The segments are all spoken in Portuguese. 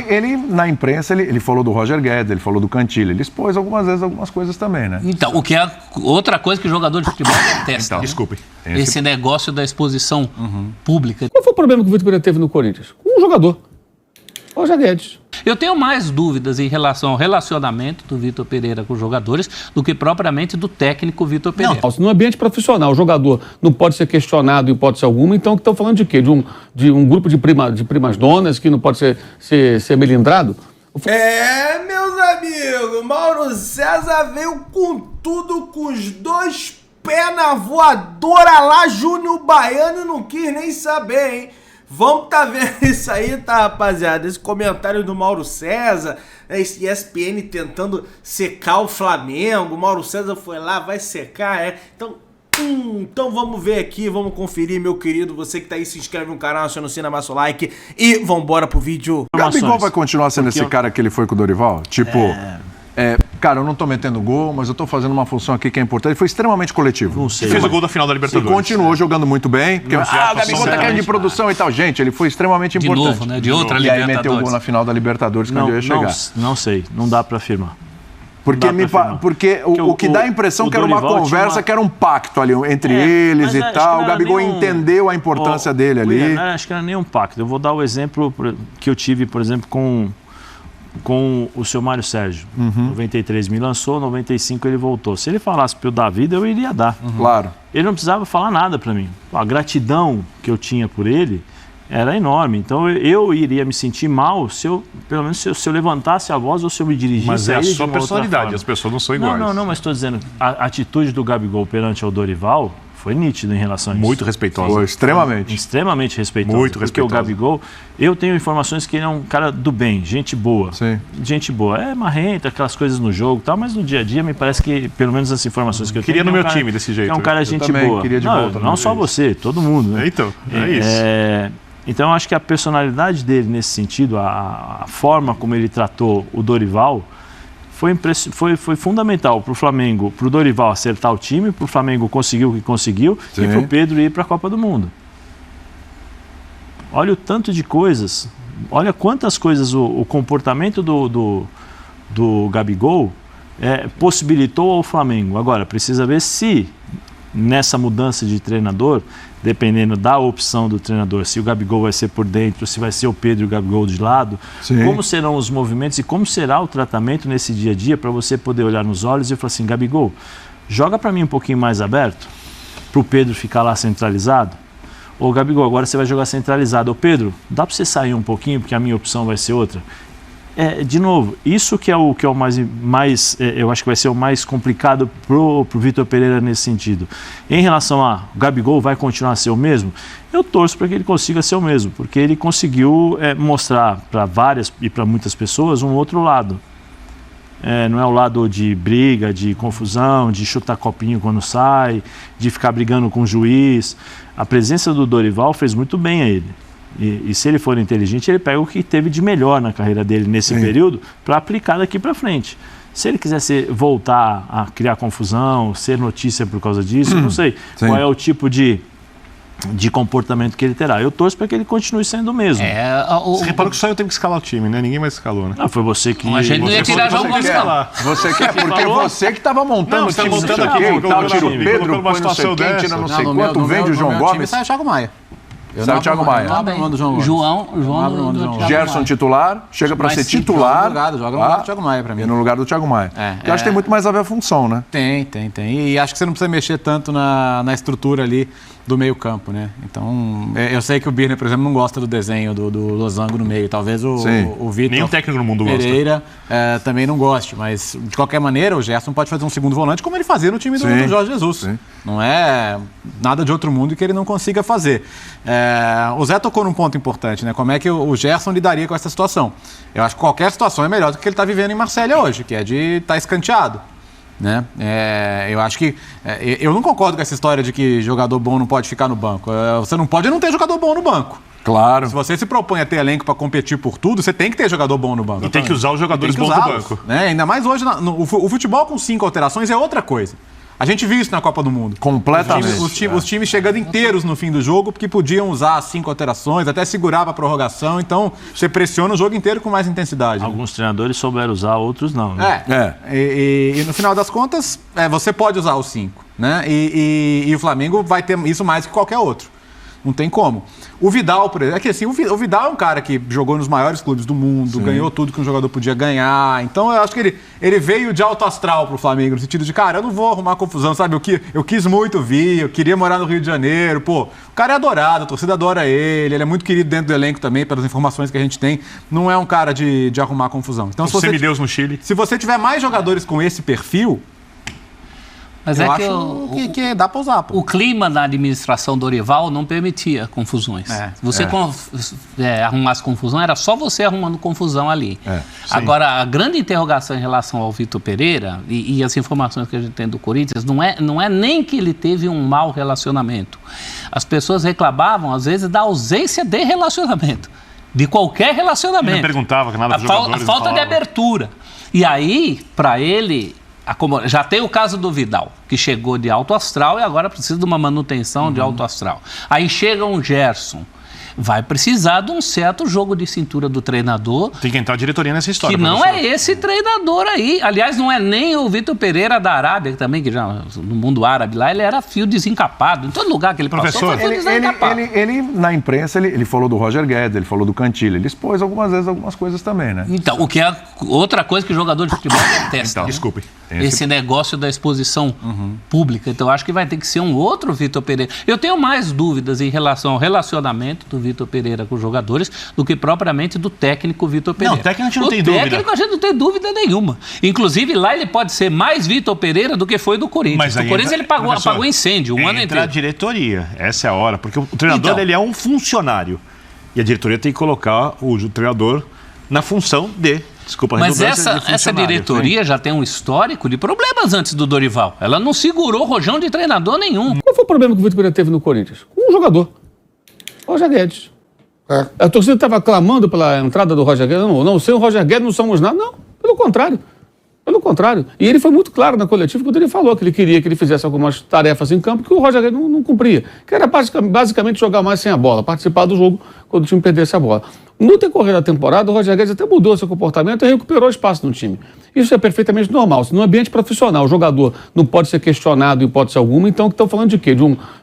ele na imprensa, ele falou do Roger Guedes, ele falou do Cantillo, ele expôs algumas vezes algumas coisas também, né? Então, o que é outra coisa que o jogador de futebol detesta. Então, desculpe. Esse negócio da exposição pública. Qual foi o problema que o Vitor Pereira teve no Corinthians? Um jogador. Roger Guedes. Eu tenho mais dúvidas em relação ao relacionamento do Vitor Pereira com os jogadores do que propriamente do técnico Vitor Pereira. Não, no ambiente profissional, o jogador não pode ser questionado em hipótese alguma, então estão falando de quê? De um grupo de primas donas que não pode ser melindrado? Meus amigos, Mauro César veio com tudo, com os 2 pés na voadora lá, Júnior Baiano, não quis nem saber, hein? Vamos tá vendo isso aí, tá, rapaziada? Esse comentário do Mauro César, esse ESPN tentando secar o Flamengo, o Mauro César foi lá, vai secar, Então vamos ver aqui, vamos conferir, meu querido. Você que tá aí, se inscreve no canal, aciona o sininho, amassa o like e vambora pro vídeo. O Gabigol vai continuar sendo esse cara que ele foi com o Dorival? Tipo... cara, eu não tô metendo gol, mas eu tô fazendo uma função aqui que é importante. Ele foi extremamente coletivo. Não sei. Fez o gol da final da Libertadores. E continuou jogando muito bem. Porque, o Gabigol tá querendo de produção e tal. Gente, ele foi extremamente importante. De novo, né? De outra Libertadores. E aí Libertadores. meteu o gol na final da Libertadores quando eu ia chegar. Não sei, não dá pra afirmar. Porque o que dá a impressão que era uma conversa, que era um pacto ali entre eles e tal. O Gabigol entendeu a importância dele ali. William, acho que não era nem um pacto. Eu vou dar o exemplo que eu tive, por exemplo, com o seu Mário Sérgio. 93 me lançou, 95 ele voltou. Se ele falasse para eu dar vida, eu iria dar. Claro. Ele não precisava falar nada para mim. A gratidão que eu tinha por ele era enorme. Então eu iria me sentir mal pelo menos se eu levantasse a voz ou se eu me dirigisse. Mas é a sua personalidade, as pessoas não são iguais. Não, mas estou dizendo, a atitude do Gabigol perante ao Dorival foi nítido em relação a isso. Muito respeitosa. Foi, extremamente. Extremamente respeitosa. Muito respeitosa. Porque o Gabigol, eu tenho informações que ele é um cara do bem, gente boa. Sim. Gente boa. É marrenta, aquelas coisas no jogo e tal, mas no dia a dia me parece que, pelo menos as informações que eu queria tenho... no meu time desse jeito. É um cara gente também boa. Queria de volta não só você, todo mundo. Né? Então, é isso. Então, eu acho que a personalidade dele nesse sentido, a forma como ele tratou o Dorival, foi fundamental para o Flamengo, para o Dorival acertar o time, para o Flamengo conseguir o que conseguiu. Sim. E para o Pedro ir para a Copa do Mundo. Olha o tanto de coisas, olha quantas coisas o comportamento do Gabigol possibilitou ao Flamengo. Agora, precisa ver se nessa mudança de treinador, dependendo da opção do treinador, se o Gabigol vai ser por dentro, se vai ser o Pedro e o Gabigol de lado, sim, como serão os movimentos e como será o tratamento nesse dia a dia para você poder olhar nos olhos e falar assim, Gabigol, joga para mim um pouquinho mais aberto, para o Pedro ficar lá centralizado. Ô Gabigol, agora você vai jogar centralizado. Ô Pedro, dá para você sair um pouquinho, porque a minha opção vai ser outra? De novo, isso que é o mais eu acho que vai ser o mais complicado pro Vitor Pereira nesse sentido. Em relação a o Gabigol vai continuar a ser o mesmo, eu torço para que ele consiga ser o mesmo, porque ele conseguiu mostrar para várias e para muitas pessoas um outro lado. Não é o lado de briga, de confusão, de chutar copinho quando sai, de ficar brigando com o juiz. A presença do Dorival fez muito bem a ele. E se ele for inteligente, ele pega o que teve de melhor na carreira dele nesse período para aplicar daqui para frente. Se ele quiser voltar a criar confusão, ser notícia por causa disso, eu não sei qual é o tipo de comportamento que ele terá. Eu torço para que ele continue sendo o mesmo. Você reparou que só eu tenho que escalar o time, né? Ninguém mais escalou, né? Não, foi você que... A gente não ia tirar já o escalar. Você quer, porque você que estava montando o time, não sei o quê e tal, tira o Pedro, põe não sei quem, tira não sei quanto, vende o João Gomes. Sai o Thiago Maia. Sai o Thiago Maia. João Gerson titular, chega para ser titular. Joga no lugar do Thiago Maia para mim. No lugar do Thiago Maia. Eu acho que tem muito mais a ver a função, né? Tem. E acho que você não precisa mexer tanto na estrutura ali do meio campo, né? Então, eu sei que o Birner, por exemplo, não gosta do desenho do Losango no meio. Talvez o Vitor Nenhum técnico no mundo Pereira também não goste. Mas, de qualquer maneira, o Gerson pode fazer um segundo volante como ele fazia no time do Jorge Jesus. Sim. Não é nada de outro mundo que ele não consiga fazer. O Zé tocou num ponto importante, né? Como é que o Gerson lidaria com essa situação? Eu acho que qualquer situação é melhor do que ele está vivendo em Marselha hoje, que é de estar escanteado. Né? Eu acho que... eu não concordo com essa história de que jogador bom não pode ficar no banco. Você não pode não ter jogador bom no banco. Claro. Se você se propõe a ter elenco para competir por tudo, você tem que ter jogador bom no banco. E tem que usar os jogadores bons do banco. Né? Ainda mais hoje, o futebol com 5 alterações é outra coisa. A gente viu isso na Copa do Mundo. Completamente. Os times chegando inteiros no fim do jogo, porque podiam usar 5 alterações, até segurava a prorrogação. Então, você pressiona o jogo inteiro com mais intensidade. Alguns treinadores souberam usar, outros não. Né? E no final das contas, você pode usar os 5. Né? E o Flamengo vai ter isso mais que qualquer outro. Não tem como. O Vidal, por exemplo, é que assim, o Vidal é um cara que jogou nos maiores clubes do mundo, ganhou tudo que um jogador podia ganhar. Então eu acho que ele veio de alto astral pro Flamengo, no sentido de, cara, eu não vou arrumar confusão, sabe? Eu quis muito vir, eu queria morar no Rio de Janeiro. Pô, o cara é adorado, a torcida adora ele é muito querido dentro do elenco também, pelas informações que a gente tem. Não é um cara de arrumar confusão. Então, se semideus no Chile. Se você tiver mais jogadores com esse perfil, mas eu acho que dá para usar. Pô. O clima na administração Dorival não permitia confusões. Se você arrumasse confusão, era só você arrumando confusão ali. Agora, a grande interrogação em relação ao Vitor Pereira e as informações que a gente tem do Corinthians, não é nem que ele teve um mau relacionamento. As pessoas reclamavam, às vezes, da ausência de relacionamento. De qualquer relacionamento. Ele perguntava que nada dos jogadores a falta de abertura. E aí, para ele... Já tem o caso do Vidal, que chegou de alto astral e agora precisa de uma manutenção de alto astral. Aí chega um Gerson, vai precisar de um certo jogo de cintura do treinador. Tem que entrar a diretoria nessa história. Que não é esse treinador aí. Aliás, não é nem o Vitor Pereira da Arábia, também, que já no mundo árabe lá, ele era fio desencapado. Em todo lugar que ele passou, foi fio desencapado. Ele, na imprensa, ele falou do Roger Guedes, ele falou do Cantillo. Ele expôs algumas vezes algumas coisas também, né? Então, o que é outra coisa que o jogador de futebol detesta. Então, desculpe. Esse negócio da exposição pública. Então, acho que vai ter que ser um outro Vitor Pereira. Eu tenho mais dúvidas em relação ao relacionamento do Vitor Pereira com os jogadores do que propriamente do técnico Vitor Pereira. Não, o técnico a gente não tem dúvida. O técnico a gente não tem dúvida nenhuma. Inclusive, lá ele pode ser mais Vitor Pereira do que foi do Corinthians. Mas o Corinthians ele apagou incêndio um ano inteiro. Entra a diretoria. Essa é a hora. Porque o treinador ele é um funcionário. E a diretoria tem que colocar o treinador na função de... Desculpa, mas essa diretoria já tem um histórico de problemas antes do Dorival. Ela não segurou rojão de treinador nenhum. Qual foi o problema que o Vitor Pereira teve no Corinthians? Um jogador. Roger Guedes. A torcida estava clamando pela entrada do Roger Guedes. Não, sem o Roger Guedes não somos nada. Não, pelo contrário. Pelo contrário. E ele foi muito claro na coletiva quando ele falou que ele queria que ele fizesse algumas tarefas em campo que o Roger Guedes não cumpria. Que era basicamente jogar mais sem a bola, participar do jogo quando o time perdesse a bola. No decorrer da temporada, o Roger Guedes até mudou seu comportamento e recuperou espaço no time. Isso é perfeitamente normal. No ambiente profissional, o jogador não pode ser questionado em hipótese alguma. Então, estão falando de quê?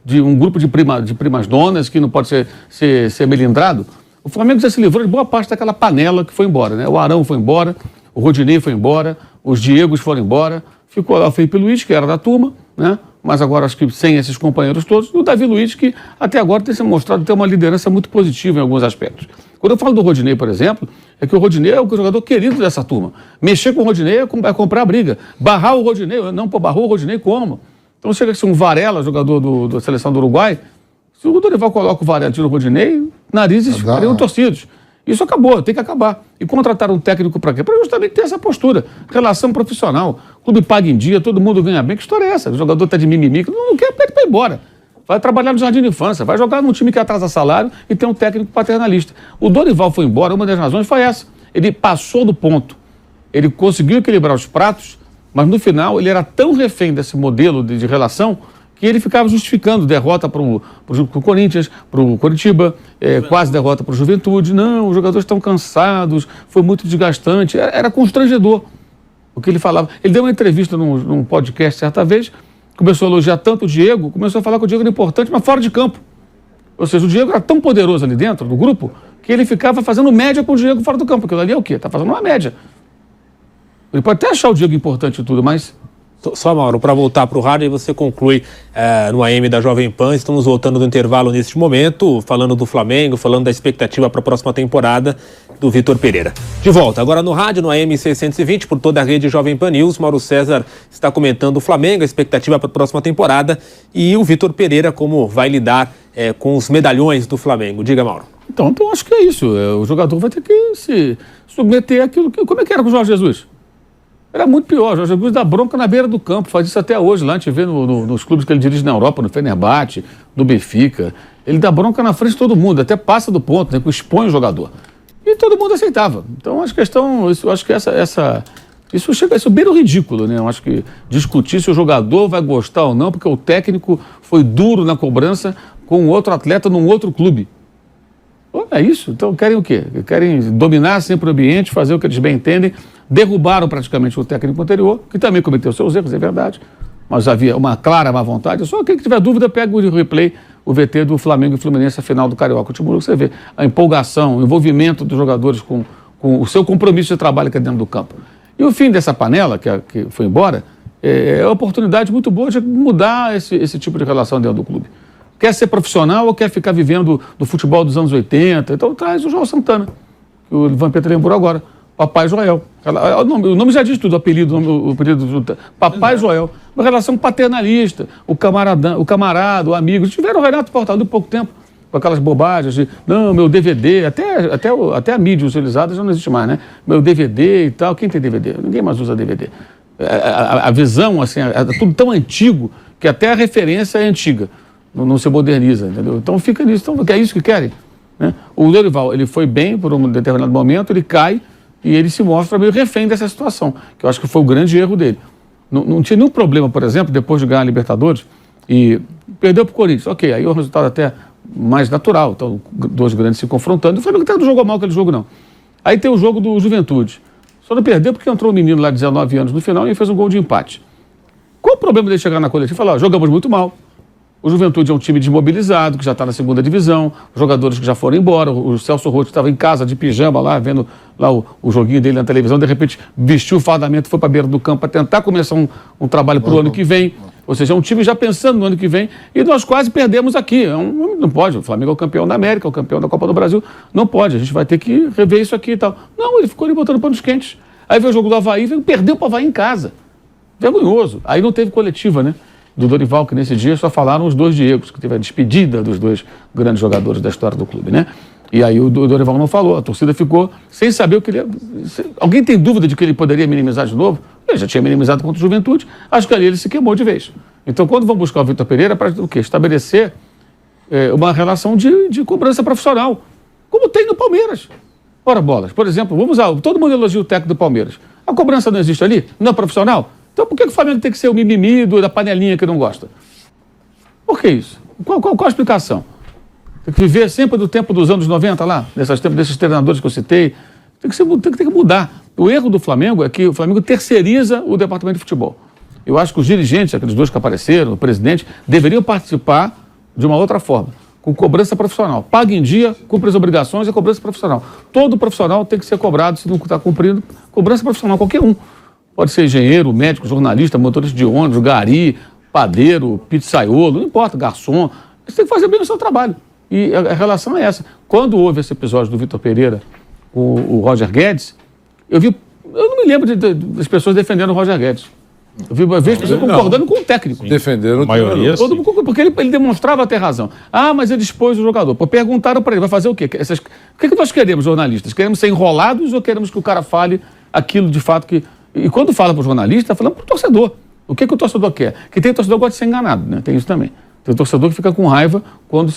De um grupo de primas donas que não pode ser melindrado? O Flamengo já se livrou de boa parte daquela panela que foi embora, né? O Arão foi embora, o Rodinei foi embora, os Diegos foram embora, ficou lá o Felipe Luiz, que era da turma, né? Mas agora acho que sem esses companheiros todos, e o Davi Luiz, que até agora tem se mostrado ter uma liderança muito positiva em alguns aspectos. Quando eu falo do Rodinei, por exemplo, é que o Rodinei é o jogador querido dessa turma. Mexer com o Rodinei é comprar a briga. Barrar o Rodinei, barrou o Rodinei como? Então chega a ser um Varela, jogador da seleção do Uruguai, se o Dorival coloca o Varela e tira o Rodinei, narizes ficariam torcidos. Isso acabou, tem que acabar. E contratar um técnico para quê? Para justamente ter essa postura. Relação profissional. O clube paga em dia, todo mundo ganha bem. Que história é essa? O jogador está de mimimi, não quer, pede para ir embora. Vai trabalhar no jardim de infância, vai jogar num time que atrasa salário e tem um técnico paternalista. O Dorival foi embora, uma das razões foi essa. Ele passou do ponto. Ele conseguiu equilibrar os pratos, mas no final ele era tão refém desse modelo de relação que ele ficava justificando derrota para o Corinthians, para o Coritiba, quase derrota para o Juventude. Não, os jogadores estão cansados, foi muito desgastante, era constrangedor o que ele falava. Ele deu uma entrevista num podcast certa vez, começou a elogiar tanto o Diego, começou a falar que o Diego era importante, mas fora de campo. Ou seja, o Diego era tão poderoso ali dentro do grupo que ele ficava fazendo média com o Diego fora do campo. Aquilo ali é o quê? Está fazendo uma média. Ele pode até achar o Diego importante e tudo, mas... Só, Mauro, para voltar para o rádio, você conclui no AM da Jovem Pan. Estamos voltando do intervalo neste momento, falando do Flamengo, falando da expectativa para a próxima temporada do Vitor Pereira. De volta, agora no rádio, no AM 620, por toda a rede Jovem Pan News. Mauro César está comentando o Flamengo, a expectativa para a próxima temporada e o Vitor Pereira, como vai lidar com os medalhões do Flamengo. Diga, Mauro. Então acho que é isso. O jogador vai ter que se submeter àquilo que... Como é que era com o Jorge Jesus? Era muito pior. O Jorge Jesus dá bronca na beira do campo, faz isso até hoje lá, a gente vê nos clubes que ele dirige na Europa, no Fenerbahçe, no Benfica. Ele dá bronca na frente de todo mundo, até passa do ponto, né, expõe o jogador. E todo mundo aceitava. Então, acho que essa Isso chega a beira o ridículo, né? Eu acho que discutir se o jogador vai gostar ou não, porque o técnico foi duro na cobrança com outro atleta num outro clube. É isso. Então querem o quê? Querem dominar sempre o ambiente, fazer o que eles bem entendem. Derrubaram praticamente o técnico anterior, que também cometeu seus erros, é verdade. Mas havia uma clara má vontade. Só quem que tiver dúvida, pega o replay, o VT do Flamengo e Fluminense, a final do Carioca. O time, você vê a empolgação, o envolvimento dos jogadores com o seu compromisso de trabalho aqui dentro do campo. E o fim dessa panela, que foi embora, é uma oportunidade muito boa de mudar esse tipo de relação dentro do clube. Quer ser profissional ou quer ficar vivendo do futebol dos anos 80? Então traz o João Santana, que o Vampeta lembrou agora. Papai Joel. O nome já diz tudo, o apelido Papai Joel. Uma relação paternalista, o camarada, o amigo. Tiveram o Renato Portaluppi há pouco tempo, com aquelas bobagens de, não, meu DVD, até a mídia utilizada já não existe mais, né? Meu DVD e tal. Quem tem DVD? Ninguém mais usa DVD. A visão, assim, é tudo tão antigo que até a referência é antiga. Não se moderniza, entendeu? Então fica nisso. Então, é isso que querem, né? O Dorival, ele foi bem por um determinado momento, ele cai e ele se mostra meio refém dessa situação, que eu acho que foi o grande erro dele. Não tinha nenhum problema, por exemplo, depois de ganhar a Libertadores e perdeu para o Corinthians. Ok, aí o resultado até mais natural. Então, dois grandes se confrontando. O Flamengo até não jogou mal aquele jogo, não. Aí tem o jogo do Juventude. Só não perdeu porque entrou um menino lá de 19 anos no final e fez um gol de empate. Qual o problema dele chegar na coletiva e falar, jogamos muito mal. O Juventude é um time desmobilizado, que já está na segunda divisão, jogadores que já foram embora, o Celso Roth estava em casa de pijama lá, vendo lá o joguinho dele na televisão, de repente vestiu o fardamento e foi para a beira do campo para tentar começar um trabalho para o ano que vem. Ou seja, é um time já pensando no ano que vem e nós quase perdemos aqui. Não pode, o Flamengo é o campeão da América, é o campeão da Copa do Brasil, não pode, a gente vai ter que rever isso aqui e tal. Não, ele ficou ali botando panos quentes. Aí veio o jogo do Avaí, perdeu para o Avaí em casa. Vergonhoso. Aí não teve coletiva, né? Do Dorival, que nesse dia só falaram os dois Diegos, que teve a despedida dos dois grandes jogadores da história do clube, né? E aí o Dorival não falou, a torcida ficou sem saber o que ele... Alguém tem dúvida de que ele poderia minimizar de novo? Ele já tinha minimizado contra o Juventude, acho que ali ele se queimou de vez. Então, quando vão buscar o Vitor Pereira, para o quê? Estabelecer uma relação de cobrança profissional, como tem no Palmeiras. Ora, bolas, por exemplo, vamos lá, todo mundo elogia o técnico do Palmeiras. A cobrança não existe ali? Não é profissional? Então por que o Flamengo tem que ser o mimimi da panelinha que não gosta? Por que isso? Qual a explicação? Tem que viver sempre do tempo dos anos 90 lá, desses treinadores que eu citei. Tem que mudar. O erro do Flamengo é que o Flamengo terceiriza o departamento de futebol. Eu acho que os dirigentes, aqueles dois que apareceram, o presidente, deveriam participar de uma outra forma, com cobrança profissional. Paga em dia, cumpre as obrigações e cobrança profissional. Todo profissional tem que ser cobrado, se não está cumprindo, cobrança profissional, qualquer um. Pode ser engenheiro, médico, jornalista, motorista de ônibus, gari, padeiro, pizzaiolo, não importa, garçom. Você tem que fazer bem o seu trabalho. E a relação é essa. Quando houve esse episódio do Vitor Pereira com o Roger Guedes, eu não me lembro das pessoas defendendo o Roger Guedes. Eu vi uma vez pessoas concordando com o técnico. Defenderam a maioria. Porque ele demonstrava ter razão. Ah, mas ele expôs o jogador. Pô, perguntaram para ele, vai fazer o quê? O que nós queremos, jornalistas? Queremos ser enrolados ou queremos que o cara fale aquilo de fato que... E quando fala para o jornalista, está falando para o torcedor. O que o torcedor quer? Que tem torcedor que gosta de ser enganado, né? Tem isso também. Tem torcedor que fica com raiva quando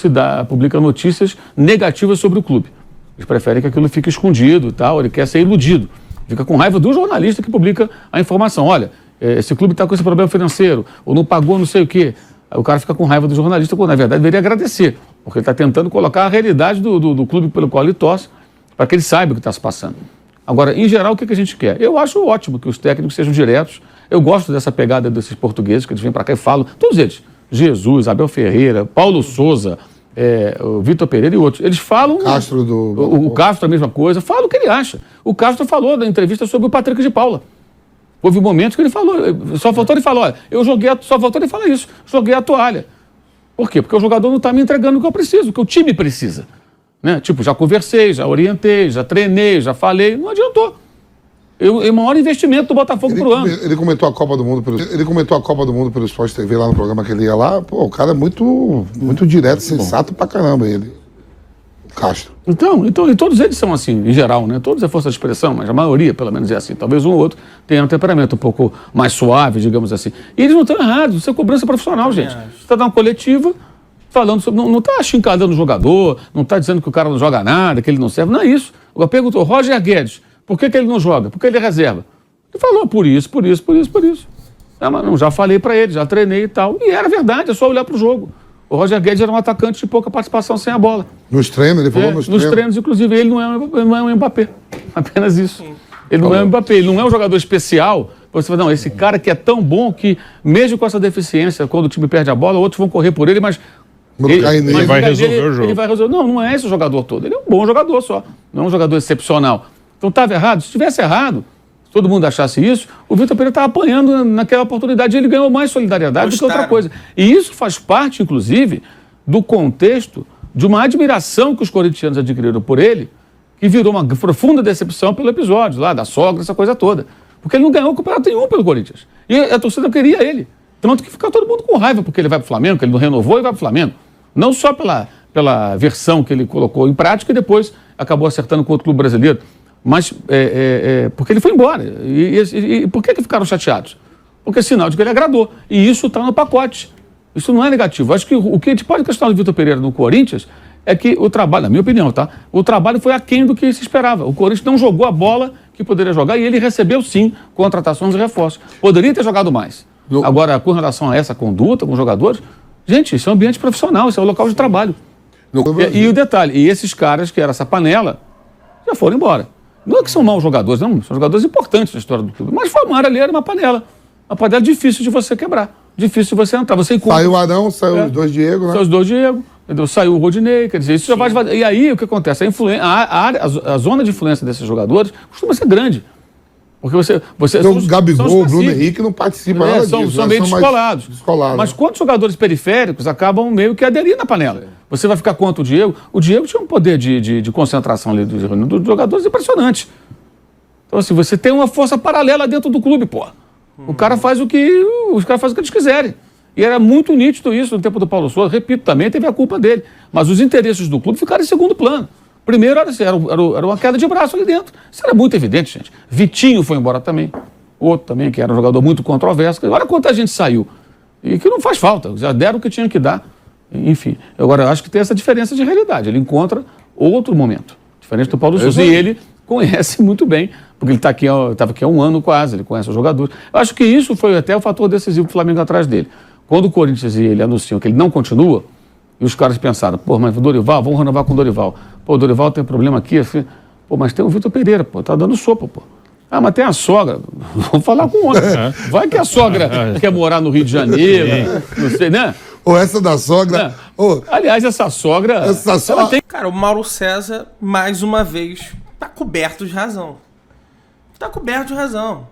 publica notícias negativas sobre o clube. Eles preferem que aquilo fique escondido e tal, ele quer ser iludido. Fica com raiva do jornalista que publica a informação. Olha, esse clube está com esse problema financeiro, ou não pagou não sei o quê. Aí o cara fica com raiva do jornalista, quando na verdade deveria agradecer, porque ele está tentando colocar a realidade do clube pelo qual ele torce, para que ele saiba o que está se passando. Agora, em geral, o que a gente quer? Eu acho ótimo que os técnicos sejam diretos. Eu gosto dessa pegada desses portugueses, que eles vêm para cá e falam, todos eles, Jesus, Abel Ferreira, Paulo Souza, o Vitor Pereira e outros. Eles falam... O Castro, a mesma coisa, fala o que ele acha. O Castro falou na entrevista sobre o Patrick de Paula. Houve momentos que ele falou, só faltou ele falar, olha, só faltou ele falar isso, joguei a toalha. Por quê? Porque o jogador não está me entregando o que eu preciso, o que o time precisa. Né? Tipo, já conversei, já orientei, já treinei, já falei, não adiantou. O maior investimento do Botafogo pro ano. Ele comentou a Copa do Mundo pelo Sport TV lá no programa que ele ia lá. Pô, o cara é muito direto, sensato pra caramba ele. O Castro. Então, e todos eles são assim, em geral, né? Todos é força de expressão, mas a maioria, pelo menos, é assim. Talvez um ou outro tenha um temperamento um pouco mais suave, digamos assim. E eles não estão errados, isso é cobrança profissional, gente. Você está dando uma coletiva falando sobre... Não está achincalhando o jogador, não está dizendo que o cara não joga nada, que ele não serve, não é isso. Eu pergunto, Roger Guedes, por que ele não joga? Porque ele é reserva. Ele falou, por isso. Mas não, já falei para ele, já treinei e tal. E era verdade, é só olhar para o jogo. O Roger Guedes era um atacante de pouca participação sem a bola. Nos treinos, ele falou nos treinos. Nos treinos, inclusive, ele não é um Mbappé. Apenas isso. Ele não é um Mbappé, ele não é um jogador especial. Você fala, não, esse cara que é tão bom que, mesmo com essa deficiência, quando o time perde a bola, outros vão correr por ele, mas... Ele vai resolver o jogo. Ele vai resolver. Não é esse o jogador todo. Ele é um bom jogador só. Não é um jogador excepcional. Então estava errado. Se estivesse errado, se todo mundo achasse isso, o Vitor Pereira estava apanhando naquela oportunidade e ele ganhou mais solidariedade do que outra coisa. E isso faz parte, inclusive, do contexto de uma admiração que os corintianos adquiriram por ele, que virou uma profunda decepção pelo episódio lá, da sogra, essa coisa toda. Porque ele não ganhou o campeonato nenhum pelo Corinthians. E a torcida queria ele. Tanto que fica todo mundo com raiva porque ele vai para o Flamengo, que ele não renovou e vai para o Flamengo. Não só pela versão que ele colocou em prática e depois acabou acertando com outro clube brasileiro, mas porque ele foi embora. E por que ficaram chateados? Porque é sinal de que ele agradou. E isso está no pacote. Isso não é negativo. Acho que o que a gente pode questionar do Vitor Pereira no Corinthians é que o trabalho, na minha opinião, tá? O trabalho foi aquém do que se esperava. O Corinthians não jogou a bola que poderia jogar e ele recebeu, sim, contratações e reforços. Poderia ter jogado mais. Agora, com relação a essa conduta com os jogadores, gente, isso é um ambiente profissional, isso é um local de trabalho. E o detalhe, e esses caras que era essa panela, já foram embora. Não é que são maus jogadores, não, são jogadores importantes na história do clube, mas formaram ali, era uma panela difícil de você quebrar, difícil de você entrar. Você encontra... Saiu o Arão, saiu os dois Diego, né? Saiu os dois Diego, entendeu? Saiu o Rodinei, quer dizer, isso já vai... E aí, o que acontece? A zona de influência desses jogadores costuma ser grande. Porque você então, o Gabigol, o Bruno Henrique não participam nada disso. São meio descolados. Mas quantos jogadores periféricos acabam meio que aderindo na panela? Você vai ficar contra o Diego? O Diego tinha um poder de concentração ali dos jogadores impressionante. Então, assim, você tem uma força paralela dentro do clube, pô. O cara faz o que os caras fazem o que eles quiserem. E era muito nítido isso no tempo do Paulo Sousa. Repito, também teve a culpa dele. Mas os interesses do clube ficaram em segundo plano. Primeiro, era uma queda de braço ali dentro. Isso era muito evidente, gente. Vitinho foi embora também. Outro também, que era um jogador muito controverso. Olha quanta gente saiu. E que não faz falta. Já deram o que tinha que dar. Enfim. Agora, eu acho que tem essa diferença de realidade. Ele encontra outro momento. Diferente do Paulo Sousa. E ele conhece muito bem, porque ele estava aqui há um ano quase, ele conhece os jogadores. Eu acho que isso foi até o fator decisivo do Flamengo atrás dele. Quando o Corinthians e ele anunciam que ele não continua, e os caras pensaram, pô, mas o Dorival, vamos renovar com o Dorival. Pô, o Dorival tem problema aqui, assim. Pô, mas tem o Vitor Pereira, pô, tá dando sopa, pô. Ah, mas tem a sogra. Vou falar com outra. Vai que a sogra quer morar no Rio de Janeiro, não sei, né? Ou essa da sogra. Aliás, essa sogra. Ela tem... Cara, o Mauro César, mais uma vez, tá coberto de razão. Tá coberto de razão.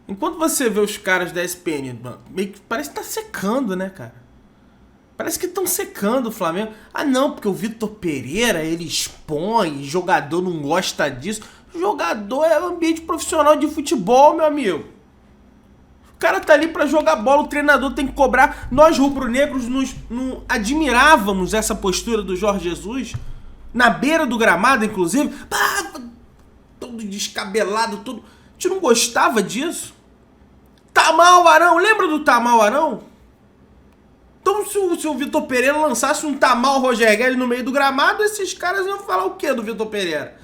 Enquanto você vê os caras da SPN, meio que parece que tá secando, né, cara? Parece que estão secando o Flamengo. Ah, não, porque o Vitor Pereira, ele expõe, jogador não gosta disso. Jogador é ambiente profissional de futebol, meu amigo. O cara tá ali pra jogar bola, o treinador tem que cobrar. Nós, rubro-negros, admirávamos essa postura do Jorge Jesus, na beira do gramado, inclusive. Todo descabelado, todo... A gente não gostava disso. Tamal Arão, lembra do Tamal Arão? Então, se o Vitor Pereira lançasse um Tamal Roger Guedes no meio do gramado, esses caras iam falar o quê do Vitor Pereira?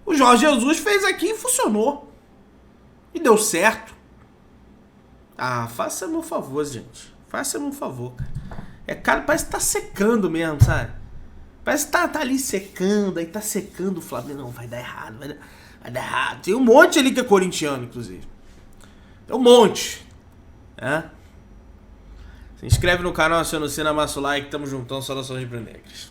O Jorge Jesus fez aqui e funcionou. E deu certo. Ah, faça-me um favor, gente. Faça-me um favor, cara. Cara, parece que tá secando mesmo, sabe? Parece que tá ali secando, aí tá secando o Flamengo. Não, vai dar errado, vai dar errado. Tem um monte ali que é corintiano, inclusive. Tem um monte. Se inscreve no canal, aciona o sino, amassa o like. Tamo juntão, saudações de Negras.